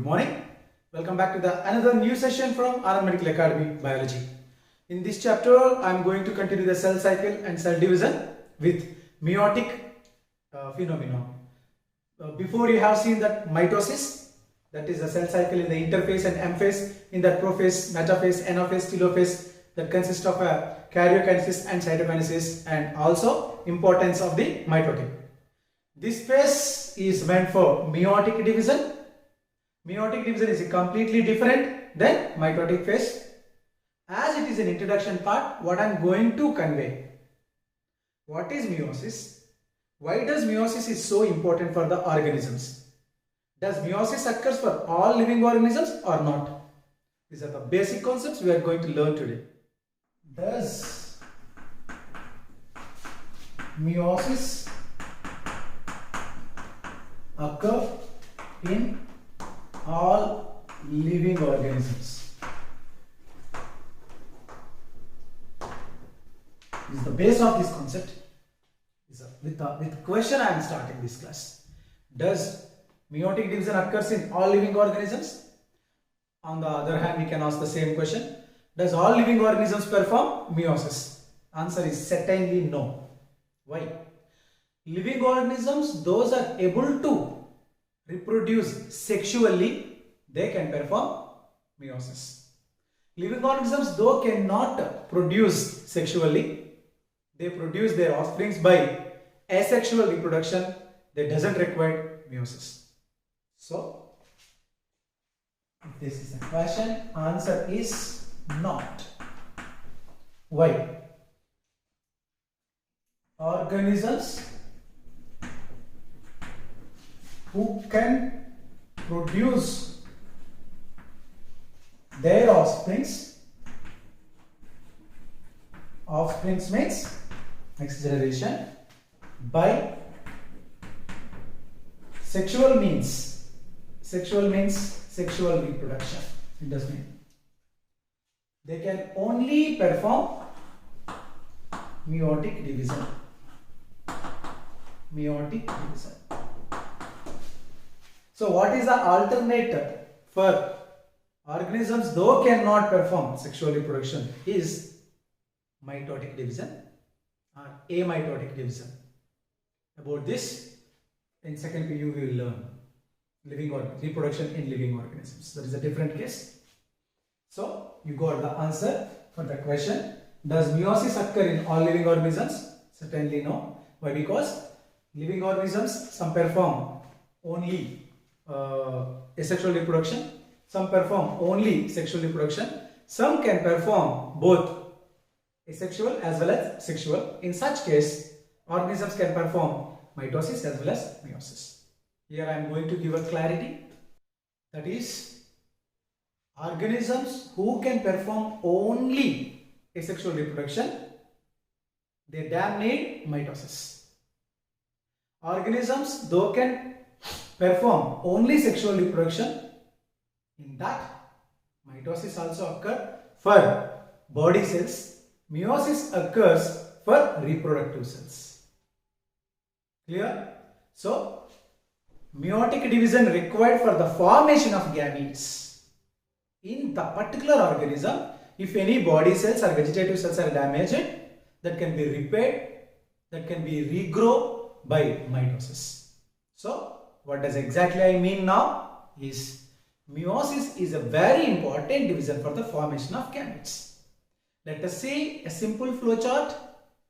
morning. Welcome back to another new session from Anand Medical Academy Biology. In this chapter, I am going to continue the cell cycle and cell division with meiotic phenomenon. Before you have seen that mitosis, that is the cell cycle in the interphase and M phase, in that prophase, metaphase, anaphase, telophase, that consists of a karyokinesis and cytokinesis, and also importance of the mitotic. This phase is meant for meiotic division. Meiotic division is completely different than mitotic phase. As it is an introduction part, what I am going to convey. What is meiosis? Why does meiosis is so important for the organisms? Does meiosis occurs for all living organisms or not? These are the basic concepts we are going to learn today. Does meiosis occur in all living organisms? This is the base of this concept. With the question I am starting this class. Does meiotic division occurs in all living organisms? On the other hand, we can ask the same question. Does all living organisms perform meiosis? Answer is certainly no. Why? Living organisms, those are able to reproduce sexually, they can perform meiosis. Living organisms, though cannot produce sexually, they produce their offsprings by asexual reproduction. That doesn't require meiosis. So, if this is a question, answer is not. Why? Organisms who can produce their offsprings means next generation by sexual means sexual reproduction. It does mean they can only perform meiotic division. So what is the alternative for organisms though cannot perform sexual reproduction is mitotic division or amitotic division. About this in second PU we will learn reproduction in living organisms. That is a different case. So you got the answer for the question. Does meiosis occur in all living organisms? Certainly no. Why? Because living organisms, some perform only asexual reproduction, some perform only sexual reproduction, some can perform both asexual as well as sexual. In such case, organisms can perform mitosis as well as meiosis. Here I am going to give a clarity, that is, organisms who can perform only asexual reproduction, they damn need mitosis. Organisms though can perform only sexual reproduction, in that mitosis also occurs for body cells, meiosis occurs for reproductive cells. Clear? So meiotic division required for the formation of gametes. In the particular organism, if any body cells or vegetative cells are damaged, that can be repaired, that can be regrow by mitosis. So what does exactly I mean now is meiosis is a very important division for the formation of gametes. Let us see a simple flowchart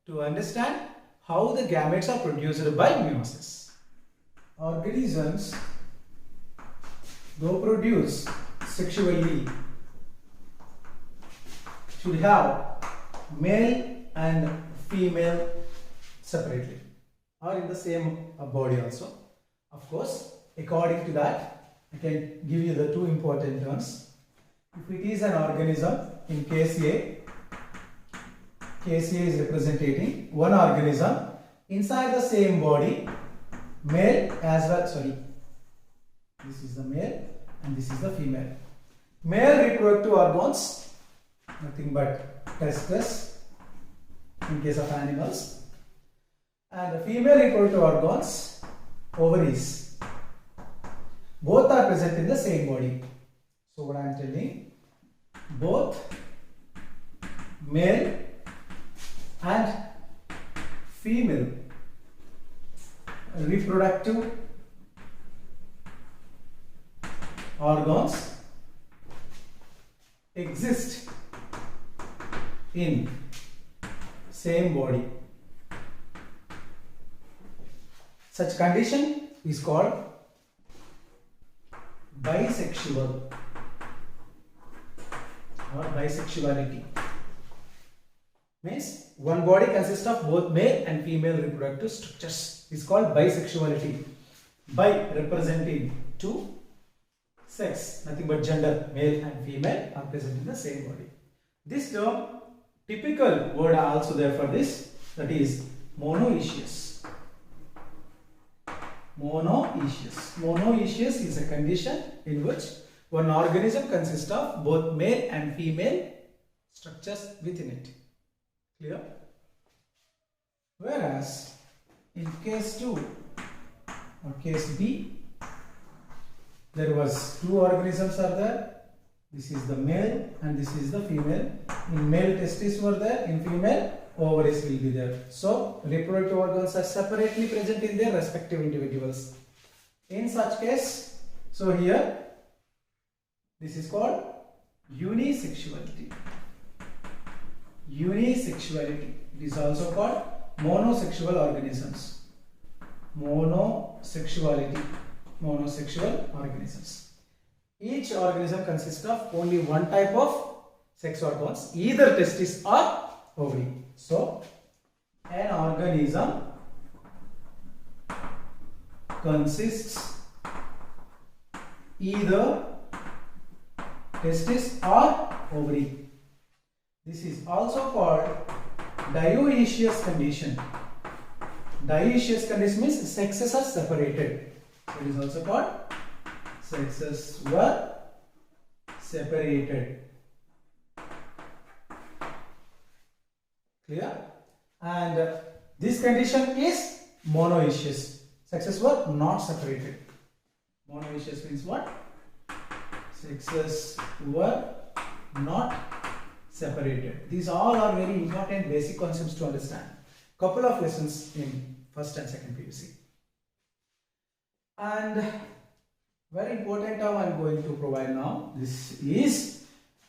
to understand how the gametes are produced by meiosis. Organisms though produce sexually should have male and female separately or in the same body also. Of course, according to that, I can give you the two important terms. If it is an organism in case A is representing one organism inside the same body, male as well, this is the male and this is the female. Male reproductive organs, nothing but testes in case of animals, and the female reproductive organs, ovaries. Both are present in the same body. So what I am telling, both male and female reproductive organs exist in same body. Such condition is called bisexual or bisexuality. Means one body consists of both male and female reproductive structures. Is called bisexuality. Bi representing two, sex, nothing but gender, male and female are present in the same body. This term, typical word are also there for this, that is monoecious. Monoecious. Monoecious is a condition in which one organism consists of both male and female structures within it. Clear? Whereas in case 2 or case B, there was two organisms are there. This is the male and this is the female. In male testes were there, in female ovaries will be there. So reproductive organs are separately present in their respective individuals. In such case, so here this is called unisexuality. Unisexuality. It is also called monosexual organisms. Monosexuality. Monosexual organisms. Each organism consists of only one type of sex organs, either testis or ovary. So, an organism consists either testis or ovary. This is also called dioecious condition. Dioecious condition means sexes are separated. It is also called sexes were separated. Clear? And this condition is monoecious. Sexes were not separated. Monoecious means what? Sexes were not separated. These all are very important basic concepts to understand. Couple of lessons in first and second PUC. And very important term I am going to provide now. This is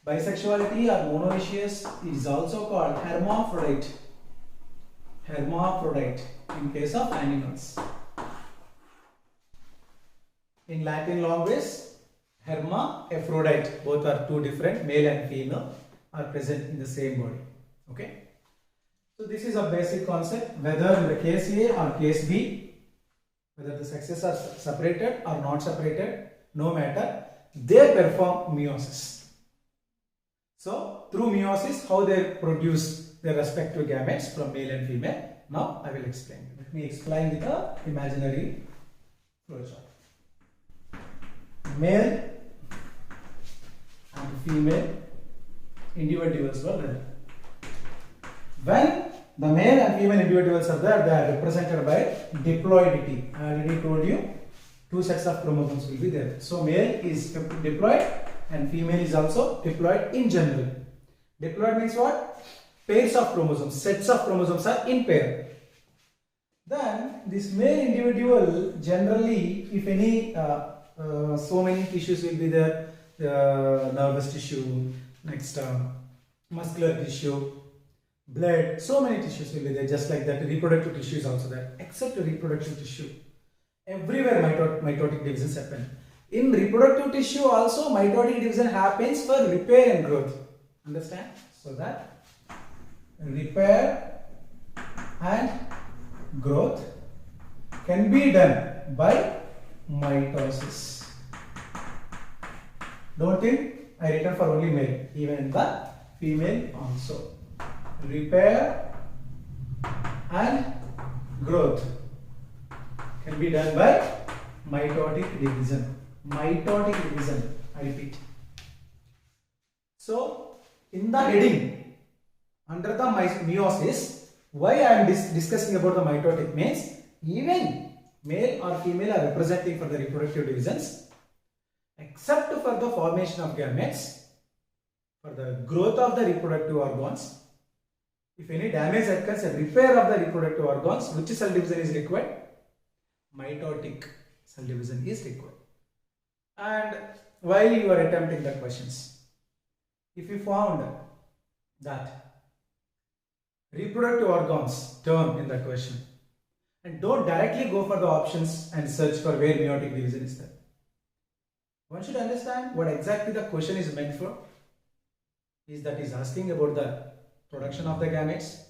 bisexuality or monoecious. It is also called hermaphrodite. Hermaphrodite in case of animals. In Latin language, hermaphrodite. Both are two different, male and female, are present in the same body. Okay. So this is a basic concept. Whether in the case A or case B, whether the sexes are separated or not separated, no matter, they perform meiosis. So through meiosis, how they produce their respective gametes from male and female. Now I will explain. Let me explain with the imaginary flowchart. Male and female individuals were there. When the male and female individuals are there, they are represented by diploidity. I already told you, two sets of chromosomes will be there. So male is diploid and female is also diploid in general. Diploid means what? Pairs of chromosomes, sets of chromosomes are in pair. Then this male individual generally, if any, so many tissues will be there, nervous tissue, next muscular tissue, blood, so many tissues will be there, just like that. Reproductive tissue is also there, except reproductive tissue. Everywhere mitotic divisions happen. In reproductive tissue also mitotic division happens for repair and growth. Understand? So that repair and growth can be done by mitosis. Don't think I written for only male, even in the female also. Repair and growth can be done by mitotic division. Mitotic division, I repeat. So, in the heading under the meiosis, why I am discussing about the mitotic means even male or female are representing for the reproductive divisions. except for the formation of gametes, for the growth of the reproductive organs, if any damage occurs, a repair of the reproductive organs, which cell division is required? Mitotic cell division is required. And while you are attempting the questions, if you found that reproductive organs term in the question, and don't directly go for the options and search for where meiotic division is there. One should understand what exactly the question is meant for. Is asking about the production of the gametes,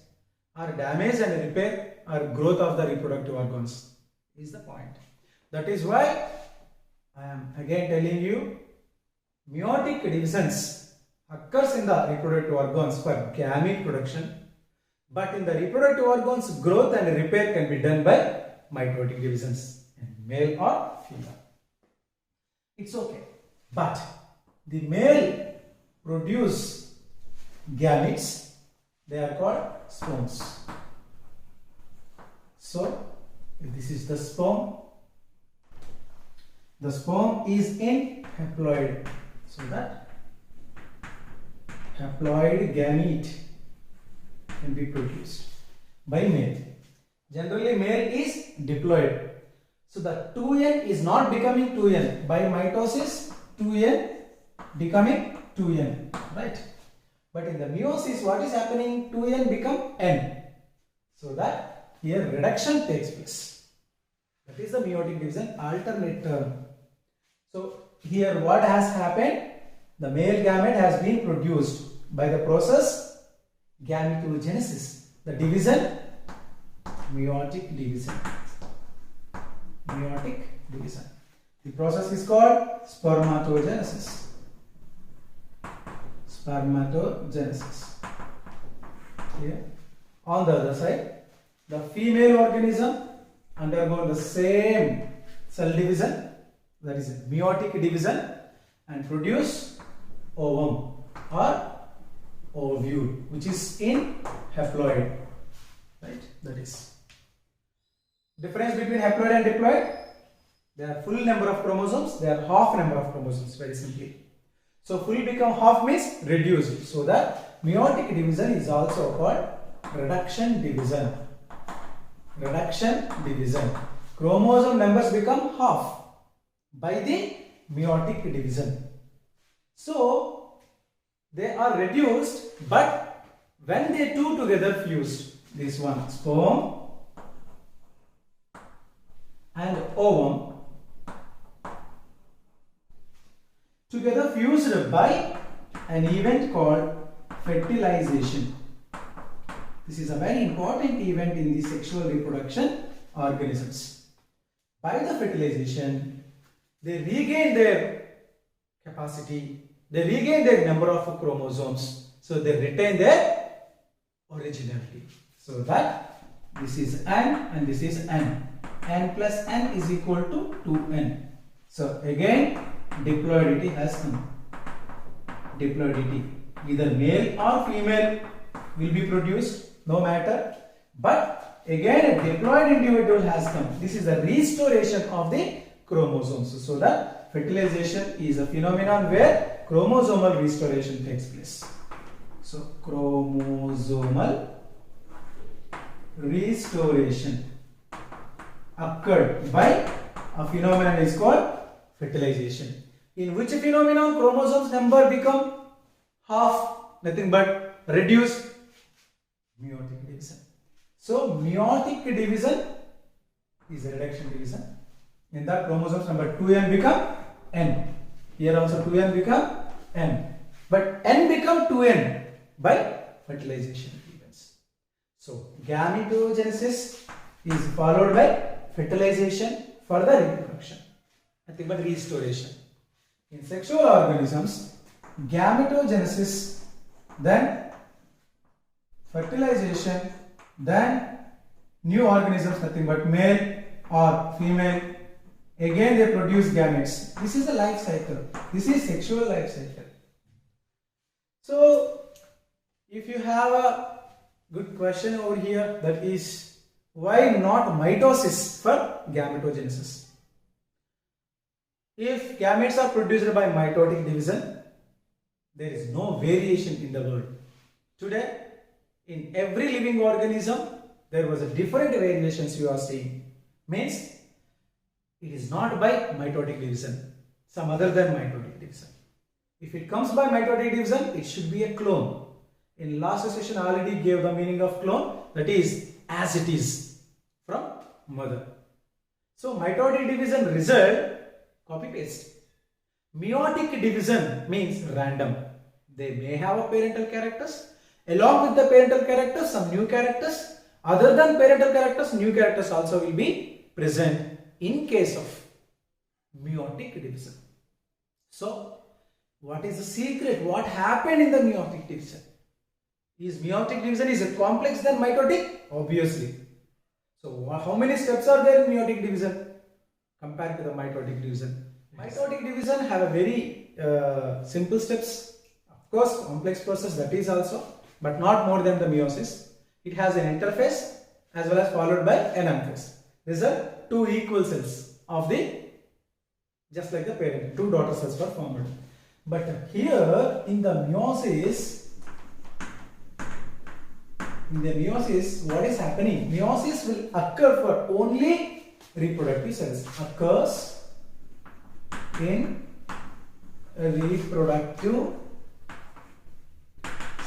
or damage and repair or growth of the reproductive organs is the point. That is why I am again telling you, meiotic divisions occurs in the reproductive organs for gamete production, but in the reproductive organs, growth and repair can be done by mitotic divisions in male or female. It's okay, but the male produce gametes, they are called sperms. So, if this is the sperm is in haploid, so that haploid gamete can be produced by male. Generally, male is diploid. So, the 2n is not becoming 2n. By mitosis, 2n becoming 2n, right? But in the meiosis, what is happening? 2n become n. So that here reduction takes place. That is the meiotic division alternate term. So here what has happened? The male gamete has been produced by the process gametogenesis. The division, meiotic division. Meiotic division. The process is called spermatogenesis. Spermatogenesis. Here. On the other side, the female organism undergo the same cell division, that is meiotic division, and produce ovum or ovule, which is in haploid, right? That is difference between haploid and diploid. They are full number of chromosomes, they are half number of chromosomes, very simply. So full become half means reduced. So that meiotic division is also called reduction division. Reduction division. Chromosome numbers become half by the meiotic division. So they are reduced, but when they two together fused, this one sperm and ovum together fused by an event called fertilization. This is a very important event in the sexual reproduction organisms. By the fertilization, they regain their capacity, they regain their number of chromosomes, so they retain their originality. So that this is n and this is n. N plus n is equal to 2n. So again, diploidity has come. Diploidity, either male or female will be produced, no matter, but again a diploid individual has come. This is the restoration of the chromosomes. So the fertilization is a phenomenon where chromosomal restoration takes place. So chromosomal restoration occurred by a phenomenon is called fertilization. In which phenomenon chromosomes number become half, nothing but reduced? Meiotic division. So meiotic division is a reduction division. In that chromosomes number 2n become n. Here also 2n become n. But n become 2n by fertilization events. So gametogenesis is followed by fertilization for the reproduction. Nothing but restoration. In sexual organisms, gametogenesis, then fertilization, then new organisms, nothing but male or female, again they produce gametes. This is a life cycle. This is sexual life cycle. So if you have a good question over here, that is, why not mitosis for gametogenesis? If gametes are produced by mitotic division, there is no variation in the world. Today, in every living organism, there was a different variations you are seeing. Means, it is not by mitotic division, some other than mitotic division. If it comes by mitotic division, it should be a clone. In last session, I already gave the meaning of clone, that is as it is from mother. So mitotic division result, copy paste. Meiotic division means random. They may have a parental characters. Along with the parental characters, some new characters. Other than parental characters, new characters also will be present in case of meiotic division. So, what is the secret? What happened in the meiotic division? Is meiotic division is a complex than mitotic? Obviously. So, how many steps are there in meiotic division compared to the mitotic division? Mitotic division have a very simple steps. Of course, complex process that is also, but not more than the meiosis. It has an interphase as well as followed by an anaphase. These are two equal cells of the, just like the parent, two daughter cells were formed. But here in the meiosis, what is happening? Meiosis will occur for only reproductive cells. Occurs in reproductive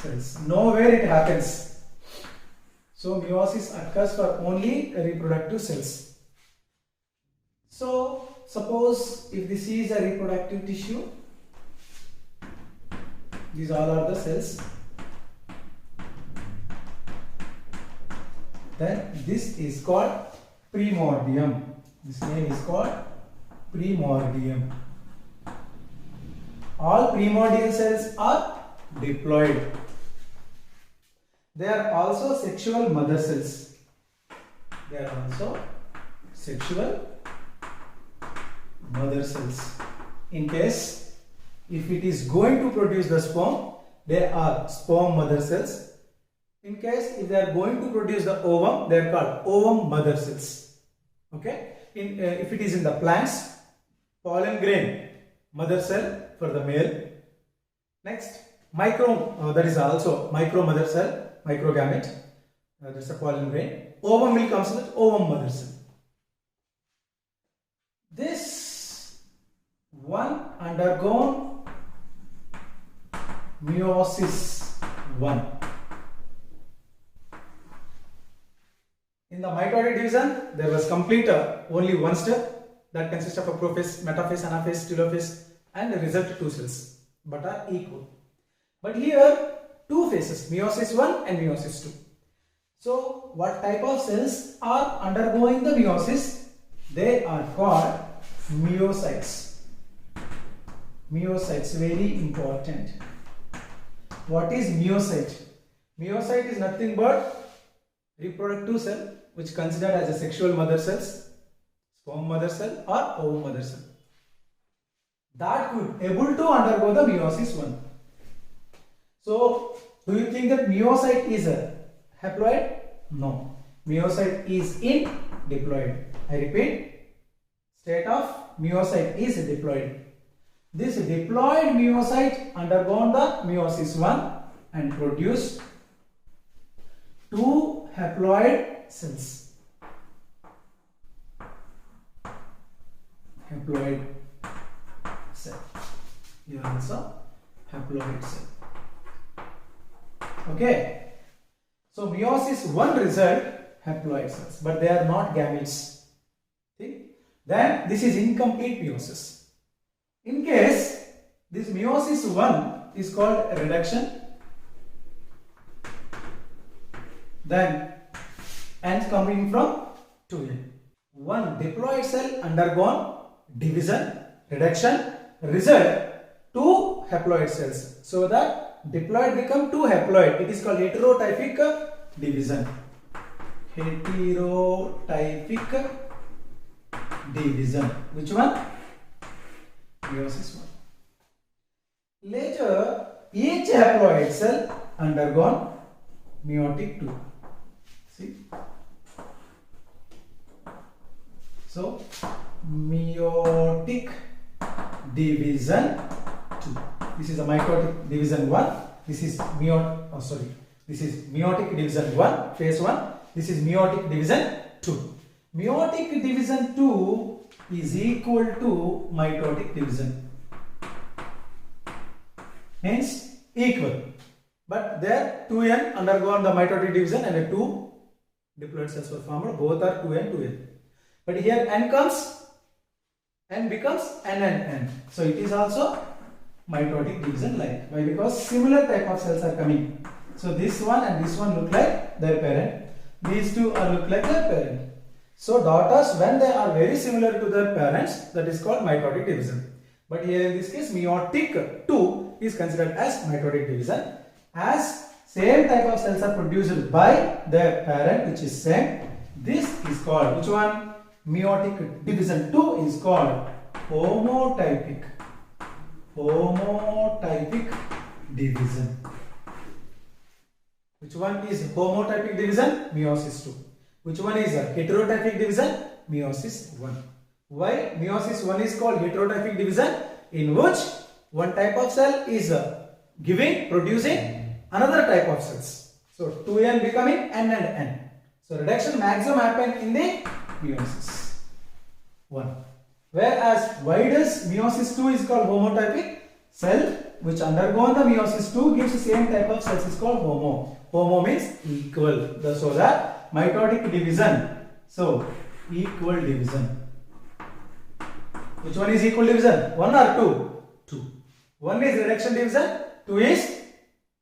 cells. Nowhere it happens. So meiosis occurs for only reproductive cells. So suppose if this is a reproductive tissue, these all are the cells. Then this is called primordium. This name is called primordium. All primordial cells are diploid. They are also sexual mother cells. They are also sexual mother cells. In case if it is going to produce the sperm, they are sperm mother cells. In case if they are going to produce the ovum, they are called ovum mother cells. Okay. If it is in the plants, pollen grain mother cell for the male. Next, that is also micro mother cell, microgamete. That's a pollen grain. Ovum will comes with ovum mother cell. This one undergone meiosis 1. In the mitotic division, there was complete only one step that consists of a prophase, metaphase, anaphase, telophase, and the result two cells, but are equal. But here, two phases, meiosis 1 and meiosis 2. So, what type of cells are undergoing the meiosis? They are called meiocytes. Meiocytes, very important. What is meiocyte? Meiocyte is nothing but reproductive cell which considered as a sexual mother cells, sperm mother cell or ovum mother cell, that could able to undergo the meiosis 1. So, do you think that meiocyte is a haploid? No. Meiocyte is in diploid. I repeat, state of meiocyte is diploid. This diploid meiocyte undergone the meiosis 1 and produced two haploid cells. Haploid cell. Here also haploid cell. Okay. So meiosis 1 result haploid cells, but they are not gametes. See? Then this is incomplete meiosis. In case this meiosis 1 is called reduction, then and coming from 2A. One diploid cell undergone division, reduction, result two haploid cells. So that diploid become two haploid. It is called heterotypic division. Heterotypic division. Which one? Meiosis 1. Later, each haploid cell undergone meiotic 2. See? So, meiotic division 2. This is a mitotic division 1. This is this is meiotic division 1, phase 1. This is meiotic division 2. Meiotic division 2 is equal to mitotic division. Hence equal. But there 2n undergone the mitotic division and 2 diploid cells were formed. Both are 2n, 2n. But here n becomes n and n. So it is also mitotic division like. Why? Because similar type of cells are coming. So this one and this one look like their parent. These two are look like their parent. So daughters, when they are very similar to their parents, that is called mitotic division. But here in this case, meiotic 2 is considered as mitotic division. As same type of cells are produced by their parent, which is same. This is called, which one? Meiotic division 2 is called homotypic division. Which one is homotypic division? Meiosis 2. Which one is a heterotypic division? Meiosis 1. Why meiosis 1 is called heterotypic division? In which one type of cell is producing another type of cells. So 2n becoming n and n. So reduction maximum happen in the meiosis 1. Whereas why does meiosis 2 is called homotypic? Cell which undergone the meiosis 2 gives the same type of cells is called homo. Homo means equal. So the mitotic division. So equal division. Which one is equal division? 1 or 2? 2. 1 is reduction division, 2 is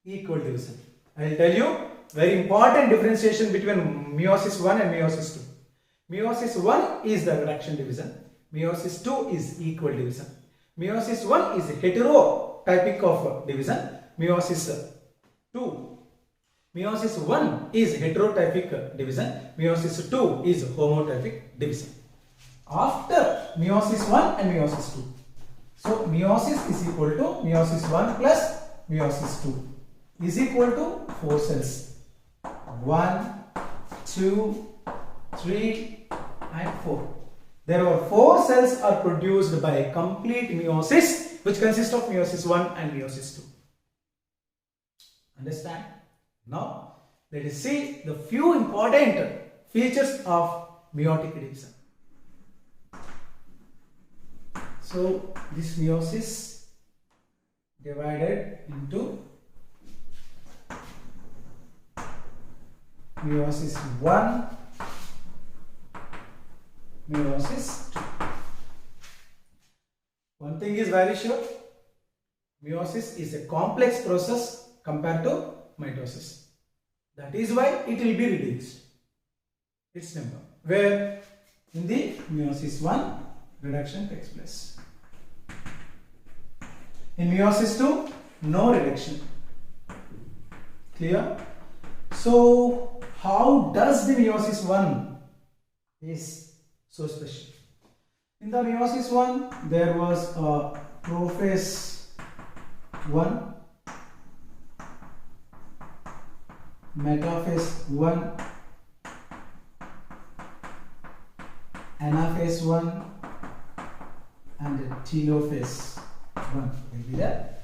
equal division. I will tell you very important differentiation between meiosis 1 and meiosis 2. Meiosis 1 is the reduction division. Meiosis 2 is equal division. Meiosis 1 is heterotypic of division. Meiosis 1 is heterotypic division. Meiosis 2 is homotypic division. After meiosis 1 and meiosis 2. So meiosis is equal to meiosis 1 plus meiosis 2 is equal to 4 cells. 1, 2, 3 and 4. There are 4 cells are produced by complete meiosis, which consists of meiosis 1 and meiosis 2. Understand? Now let us see the few important features of meiotic division. So this meiosis divided into meiosis 1, meiosis 2. One thing is very sure, meiosis is a complex process compared to mitosis. That is why it will be reduced. Its number. Where in the meiosis 1 reduction takes place. In meiosis 2, no reduction. Clear? So how does the meiosis 1 is so special? In the meiosis 1, there was a prophase 1, metaphase 1, anaphase 1 and telophase 1 will be there.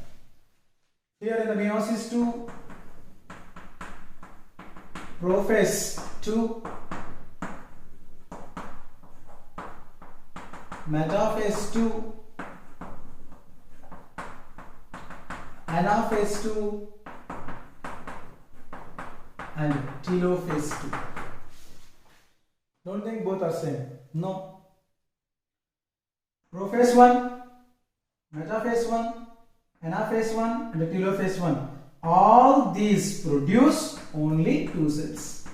Here in the meiosis 2, prophase 2, metaphase 2, anaphase 2 and telophase 2. Don't think both are same. No. Prophase 1, metaphase 1, anaphase 1 and telophase 1. All these produce only 2 cells.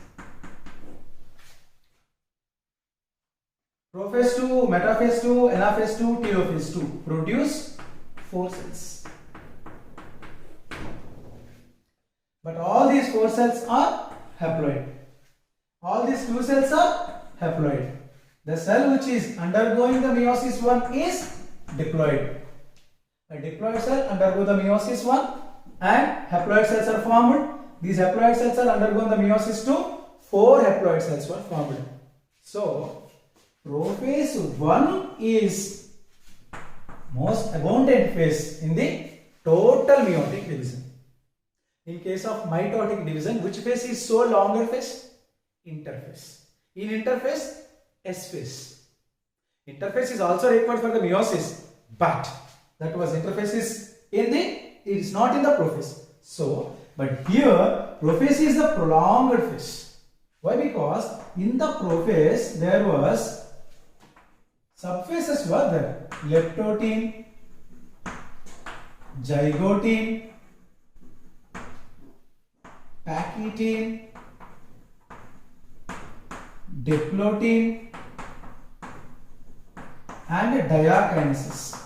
Prophase 2, metaphase 2, anaphase 2, telophase 2 produce 4 cells. But all these 4 cells are haploid. All these 2 cells are haploid. The cell which is undergoing the meiosis 1 is diploid. A diploid cell undergo the meiosis 1 and haploid cells are formed. These haploid cells are undergone the meiosis 2. 4 haploid cells were formed. So prophase 1 is most abundant phase in the total meiotic division. In case of mitotic division, which phase is so longer phase? Interphase. In interphase, S phase. Interphase is also required for the meiosis, but that was interphase is in the, it is not in the prophase. So, but here prophase is the prolonged phase. Why? Because in the prophase there was subphases were there: leptotene, zygotene, pachytene, diplotene, and diakinesis.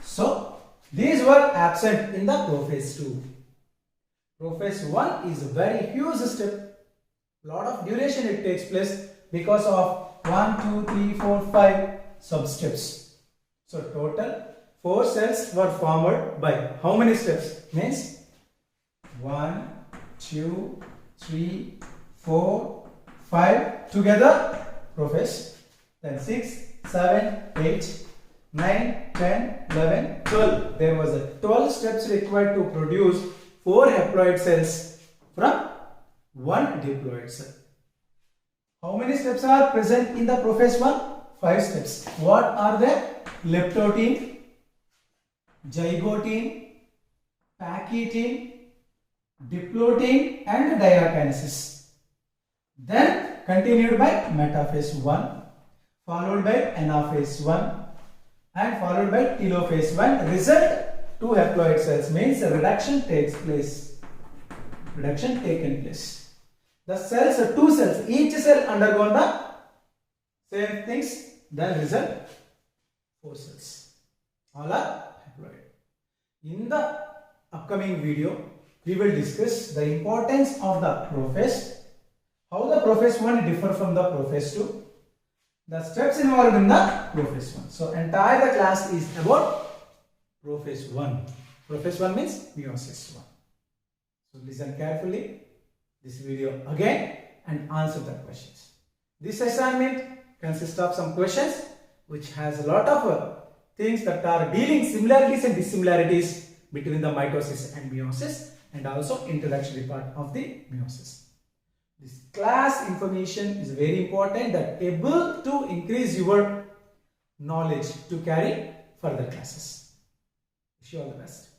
So these were absent in the prophase 2. Prophase 1 is a very huge step. Lot of duration it takes place because of 1, 2, 3, 4, 5 sub-steps. So total 4 cells were formed by how many steps? Means 1, 2, 3, 4, 5 together prophase. Then 6, 7, 8, 9, 10, 11, 12. There was a 12 steps required to produce 4 haploid cells from 1 diploid cell. How many steps are present in the prophase 1? 5 steps. What are they? Leptotene, zygotene, pachytene, diplotene, and diakinesis. Then continued by metaphase 1, followed by anaphase 1, and followed by telophase 1. Result: 2 haploid cells, means reduction takes place. Reduction taken place. The cells are 2 cells, each cell undergone the same things. Then result 4 cells. All are haploid. In the upcoming video, we will discuss the importance of the prophase, how the prophase 1 differ from the prophase 2, the steps involved in the prophase 1. So entire the class is about prophase 1. Prophase 1 means meiosis 1. So listen carefully this video again and answer the questions. This assignment consists of some questions which has a lot of things that are dealing similarities and dissimilarities between the mitosis and meiosis, and also introductory part of the meiosis. This class information is very important, that able to increase your knowledge to carry further classes. Wish you all the best.